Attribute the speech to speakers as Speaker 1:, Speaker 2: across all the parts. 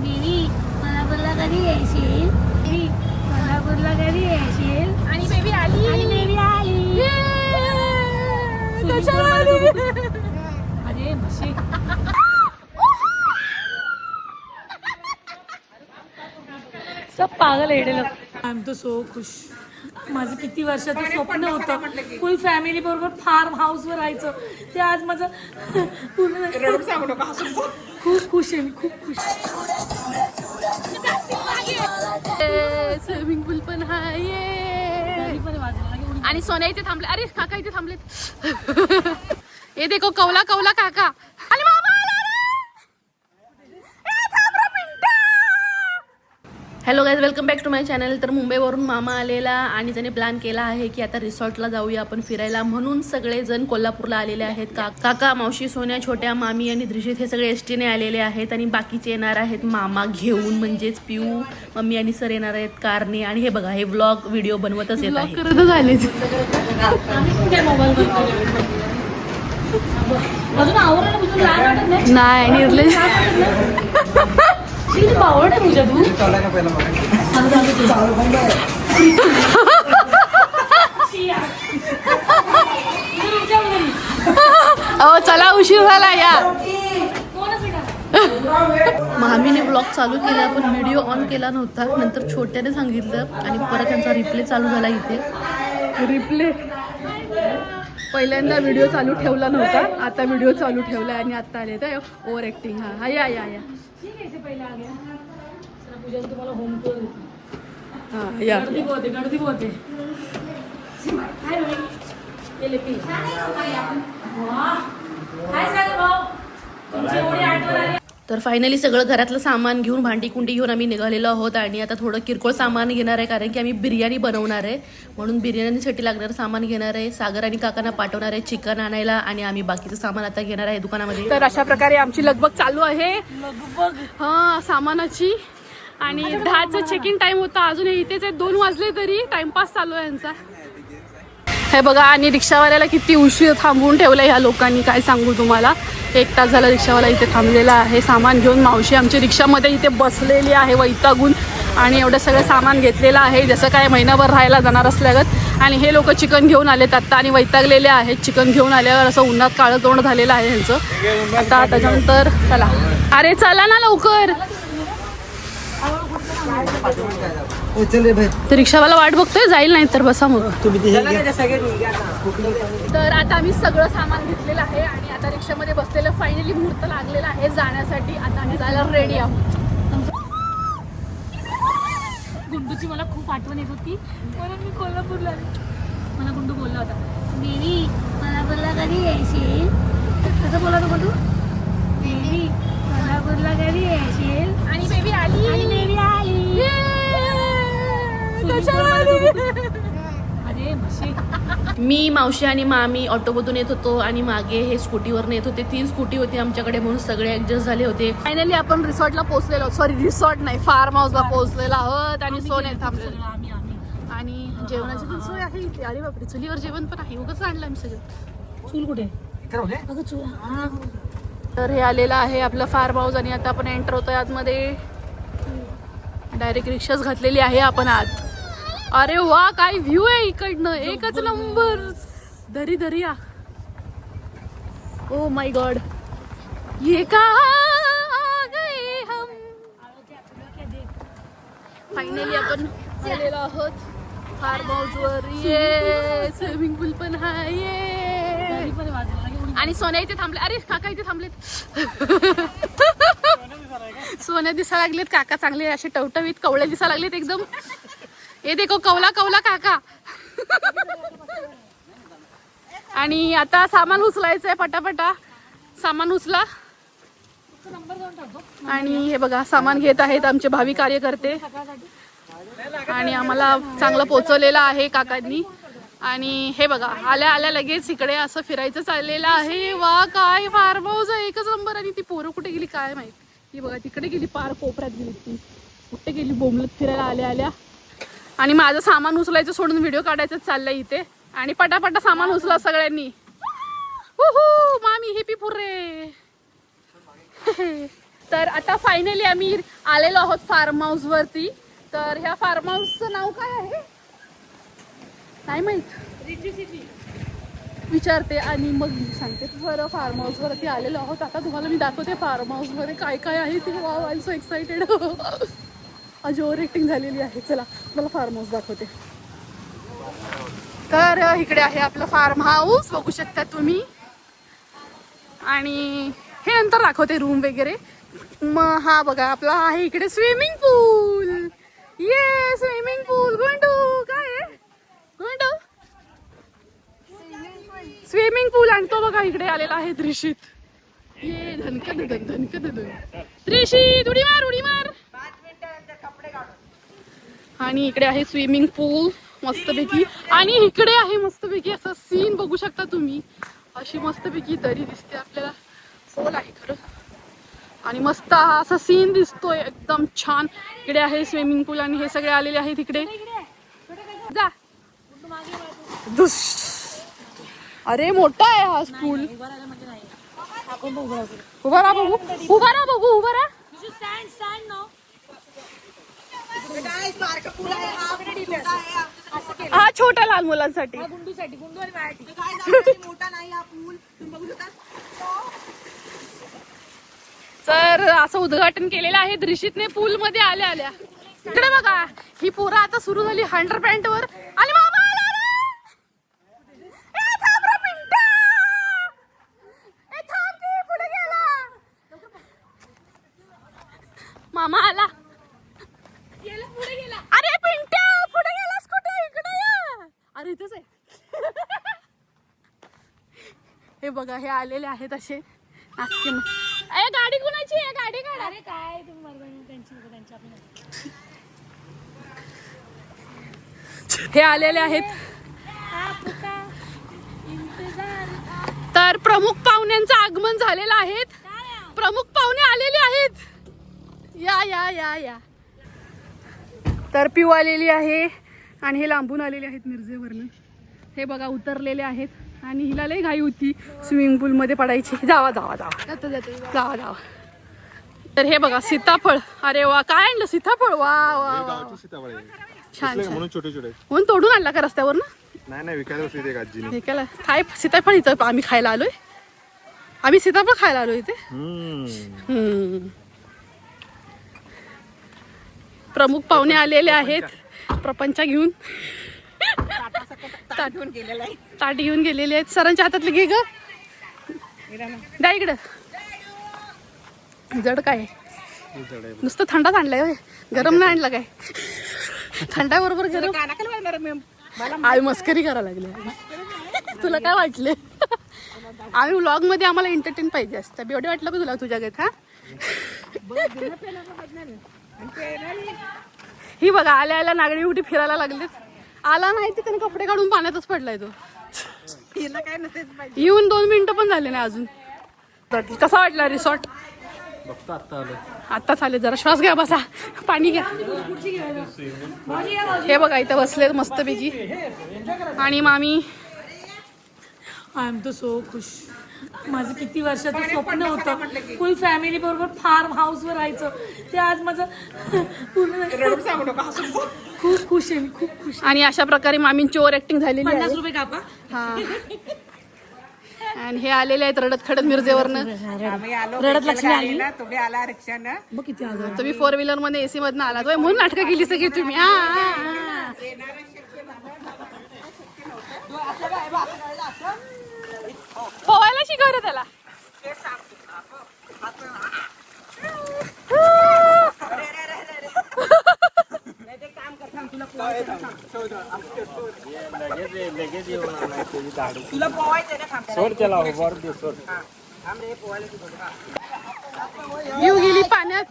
Speaker 1: देवी कोल्हापूरला कधी येशील? देवी कोल्हापूरला कधी येशील?
Speaker 2: आणि बेबी आली.
Speaker 1: आणि देवी आली. अरे म्हशी. सब पागल येडेल. आय एम तो सो खुश. माझं किती वर्षाचं स्वप्न होतं फुल फॅमिली बरोबर फार्म हाऊसवर राहायचं. ते आज माझं पूर्ण. खूप खुश आहे मी, खूप खुश.
Speaker 2: स्विमिंग पूल पण आहे. आणि सोन्या इथे थांबले. अरे काका इथे थांबलेत. हे देखो कौला कौला काका. आणि मामा आला रे. Hello guys, welcome back to my channel. तर मुंबईवरून मामा आलेला आणि त्याने प्लॅन केला आहे की आता रिसॉर्टला जाऊया आपण फिरायला, म्हणून सगळेजण कोल्हापूरला आलेले आहेत. काका, मावशी, सोन्या, छोट्या मामी आणि दृश्यत हे सगळे एसटीने आलेले आहेत आणि बाकीचे येणार आहेत मामा घेऊन, म्हणजेच पिऊ, मम्मी आणि सर येणार आहेत कारने. आणि हे बघा, हे व्लॉग व्हिडिओ बनवतच येत आहे. नाही निर्ले
Speaker 1: बावड आहे तुझ्या तू.
Speaker 2: चला उशीर झाला या. मामीने ब्लॉग चालू केला पण व्हिडिओ ऑन केला नव्हता. नंतर छोट्याने सांगितलं आणि परत त्यांचा रिप्ले चालू झाला. इथे रिप्ले पहिल्यांदा व्हिडिओ चालू ठेवला नव्हता, आता व्हिडिओ चालू ठेवला आणि आता आले तर ओव्हर ऍक्टिंग. हा या या या
Speaker 1: तुम्हाला होम टूर देते.
Speaker 2: हा या.
Speaker 1: गर्दी बहुत आहे, गर्दी बहुत आहे.
Speaker 2: तर फायनली सगळं घरातलं सामान घेऊन, भांडी कुंडी घेऊन आम्ही निघालेलो आहोत. आणि आता थोडं किरकोळ सामान घेणार आहे कारण की आम्ही बिर्याणी बनवणार आहे, म्हणून बिर्याणीसाठी लागणारं सामान घेणार आहे. सागर आणि काकांना पाठवणार आहे चिकन आणायला आणि आम्ही बाकीचं सामान आता घेणार आहे दुकानामध्ये. तर अशा प्रकारे आमची लगबग चालू आहे. हा सामानाची. आणि 10चा चेक इन टाइम होता, अजून इथेच 2 वाजले तरी टाइमपास चालू आहे यांचा. हे बघा, आणि रिक्षावाल्याला किती उशीर थांबवून ठेवलं ह्या लोकांनी, काय सांगू तुम्हाला. 1 तास झाला रिक्षावाला इथे थांबलेला आहे सामान घेऊन. मावशी आमची रिक्षामध्ये इथे बसलेली आहे वैतागून, आणि एवढं सगळं सामान घेतलेलं आहे जसं काय महिनाभर राहायला जाणार असल्यागत. आणि हे लोक चिकन घेऊन आलेत आत्ता आणि वैतागलेले आहेत. चिकन घेऊन आल्यावर असं उन्हात काळं तोंड झालेलं आहे ह्यांचं. आता त्याच्यानंतर चला, अरे चला ना लवकर. तर रिक्षावाला वाट बघतोय, जाईल नाही तर बसा मग. तर आता आम्ही सगळं सामान घेतलेलं आहे आणि आता रिक्षामध्ये बसलेलं. फायनली मुहूर्त लागलेला आहे जाण्यासाठी. आता आम्ही जायला रेडी आहोत.
Speaker 1: गुंडूची मला खूप आठवण येत होती म्हणून मी कोल्हापूरला आले. मला गुंडू बोलला होता, देवी कोल्हापूरला कधी येशील? कसं बोला तू गुंडू? देवी कोल्हापूरला कधी येशील?
Speaker 2: आणि बेबी आली.
Speaker 1: आणि देवी आली. अरे म्हशी.
Speaker 2: मी, मावशी आणि मामी ऑटोमधून येत होतो आणि मागे हे स्कूटीवर येत होते. 3 स्कूटी होती आमच्याकडे, म्हणून सगळे ऍडजस्ट झाले होते. फायनली आपण रिसॉर्टला पोहोचलेलो, सॉरी रिसॉर्ट नाही फार्म हाऊसला पोहोचलेलो आहोत. आणि सोने थांबलेलो आणि जेवणाची पण सोय आहे इथे. अरे बापरे, चुलीवर जेवण पण आहे. उगाच आणलं आम्ही सगळं.
Speaker 1: चूल कुठे? अगं चूल.
Speaker 2: तर हे आलेलं आहे आपलं फार्म हाऊस आणि आता आपण एंटर होतोय आतमध्ये. डायरेक्ट रिक्षाच घातलेली आहे आपण आत. अरे वा, काय व्ह्यू आहे इकडनं, एकच नंबर. दरी दरिया. ओ माय गॉड, ये कहाँ गए हम. फायनली आपण आलेलो आहोत फार्म हाऊस वर. ये स्विमिंग पूल पण आहे आणि सोन्या इथे थांबले. अरे काका इथे थांबलेत. सोन्या दिसा लागलेत, काका चांगले असे टवटवीत कवळे दिसा लागलेत एकदम. हे देखो कौला कौला काका. आणि आता सामान उचलायचंय, पटापटा सामान उचला. आणि हे बघा, सामान घेत आहेत आमचे भावी कार्यकर्ते आणि आम्हाला चांगलं पोचवलेलं आहे काकांनी. आणि हे बघा, आल्या आल्या लगेच इकडे असं फिरायचं चाललेलं आहे. वा, काय फार्म हाऊस आहे, एकच नंबर. आणि ती पोरं कुठे गेली काय माहित. ती बघा तिकडे गेली, पार कोपऱ्यात गेली ती, कुठे गेली बोंबलत फिरायला आल्या आल्या. आणि माझं सामान उचलायचं सोडून व्हिडिओ काढायचं चाललंय इथे. आणि पटापटा सामान उचला सगळ्यांनी. मामी हेपी फुर्रे. तर आता फायनली आम्ही आलेलो आहोत फार्म हाऊस वरती. तर ह्या फार्म हाऊसचं नाव काय आहे नाही माहित, विचारते आणि मग सांगते. बरं, फार्म हाऊस वरती आलेलो आहोत. आता तुम्हाला मी दाखवते फार्म हाऊस मध्ये काय काय आहे ते. Wow, I am so excited. आज ओव्हर ॲक्टिंग झालेली आहे. चला मला फार्म हाऊस दाखवते. तर इकडे आहे आपलं फार्म हाऊस, बघू शकता तुम्ही. आणि हे नंतर दाखवते रूम वगैरे. मग हा बघा आपला आहे इकडे स्विमिंग पूल. ये स्विमिंग पूल. गुंडू काय आहे गुंडू? स्विमिंग पूल. आणि तो बघा इकडे आलेला आहे दृश्यित. ये धनकद धन धनकद धन दृश्यित. उडी मार उडी मार. आणि इकडे आहे स्विमिंग पूल मस्तपैकी. आणि इकडे आहे मस्तपैकी असं सीन बघू शकता तुम्ही. अशी मस्तपैकी दरी दिसते आपल्याला. खोल आहे खरं आणि मस्त हा असा सीन दिसतोय एकदम छान. इकडे आहे स्विमिंग पूल आणि हे सगळे आलेले आहेत इकडे. जा दुस. अरे मोठा आहे हा पूल. उभा राहा बघू, उभा राहा बघू, उभा राहा. हा छोटा लहान मुलांसाठी. तर असं उद्घाटन केलेलं आहे दृश्यितने पूल मध्ये आल्या आल्या. इकडे बघा ही पोरं आता सुरू झाली हंड्रेड पॅन्ट वर. आणि मामा आला रे. ए, थांब रे पिंट्या. ए, थांब की, पुढे गेला. मामा आला. पुढे गेला. अरे पिंट्या पुढे गेलास कुठे? इकडे ये. अरे इथेच आहे. हे बघा हे आलेले आहेत असे नाचके. ए, गाडी कुणाची आहे? गाडी काढा.
Speaker 1: अरे काय त्यांची
Speaker 2: हे आलेले आहेत. तर प्रमुख पाहुण्यांचं आगमन झालेलं आहे. प्रमुख पाहुणे आलेले आहेत. या या या या. तर पिऊ आलेली आहे आणि हे लांबून आलेले आहेत मिरजेवरनं. हे बघा उतरलेले आहेत आणि हिला लई घाई होती स्विमिंग पूल मध्ये पडायची. जावा जावा जावा जावा जावा. तर हे बघा सीताफळ. अरे वा, काय आणलं सीताफळ. वा वा वा, छान छान.
Speaker 3: म्हणून छोटे छोटे
Speaker 2: म्हणून तोडून आणला का रस्त्यावर ना?
Speaker 3: नाही नाही, विकायला बसली ते आजीने.
Speaker 2: विकायला काय सीताफळ इथं आम्ही खायला आलोय. आम्ही सीताफळ खायला आलोय इथे. प्रमुख पाहुणे आलेले आहेत प्रपंच घेऊन. ताट घेऊन गेलेले आहेत. सरांच्या हातातले घे ग. द्या इकडं. जड काय नुसतं थंडाच आणलाय होय, गरम नाही आणला काय? थंडा बरोबर गरम. आई मस्करी करायला लागले. तुला काय वाटले? आम्ही व्लॉग मध्ये आम्हाला एंटरटेन पाहिजे असतं. एवढे वाटलं का तुला तुझ्या घेत? हा ही बघा आल्या आल्या नागडी उठी फिरायला लागलेत. आला नाही ते त्याने कपडे काढून पाण्यातच पडलाय तो. येऊन 2 मिनिटं पण झाले नाही अजून. कसा वाटला रिसॉर्ट? आत्ताच आले. जरा श्वास घ्या, बसा, पाणी घ्या. हे बघा इथं बसले मस्तपैकी. आणि मामी
Speaker 1: आय एम सो खुश. माझं किती वर्षाचं स्वप्न होतं फुल फॅमिली बरोबर फार्म हाऊस वर राहायचं. ते आज माझं पूर्ण. खूप खुश आहे मी, खूप खुश.
Speaker 2: आणि अशा प्रकारे मामींची ओव्हर ऍक्टिंग झालेली आहे.
Speaker 1: 50 रुपये कापा.
Speaker 2: हा. आणि हे आलेले आहेत रडत खडत मिरजेवरनं.
Speaker 1: रडत लक्ष्मी आली.
Speaker 4: तुम्ही आला रिक्षानं.
Speaker 1: बघ किती आलं.
Speaker 2: तुम्ही 4 व्हीलर मध्ये एसी मधनं आला तो म्हणून नाटकं केली सगळी तुम्ही. पोहायला शिकवलं त्याला.
Speaker 4: तुला पोवायचं ना थांब.
Speaker 2: येऊ गेली पाण्यात.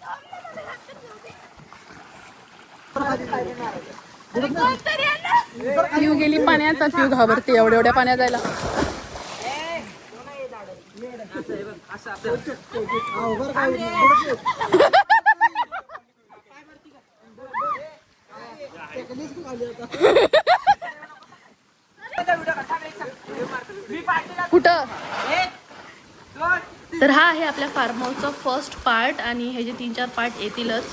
Speaker 2: येऊ गेली पाण्यात. पिऊ घाबरते एवढ्या एवढ्या पाण्यात जायला. कुठं? तर हा आहे आपल्या फार्म हाऊसचा फर्स्ट पार्ट आणि हे जे 3-4 पार्ट येतीलच.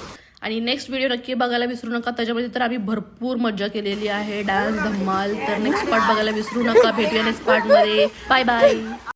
Speaker 2: आणि नेक्स्ट व्हिडिओ नक्की बघायला विसरू नका. त्याच्यामध्ये तर आम्ही भरपूर मज्जा केलेली आहे, डान्स धम्माल. तर नेक्स्ट पार्ट बघायला विसरू नका. भेटूया नेक्स्ट पार्टमध्ये. Bye bye.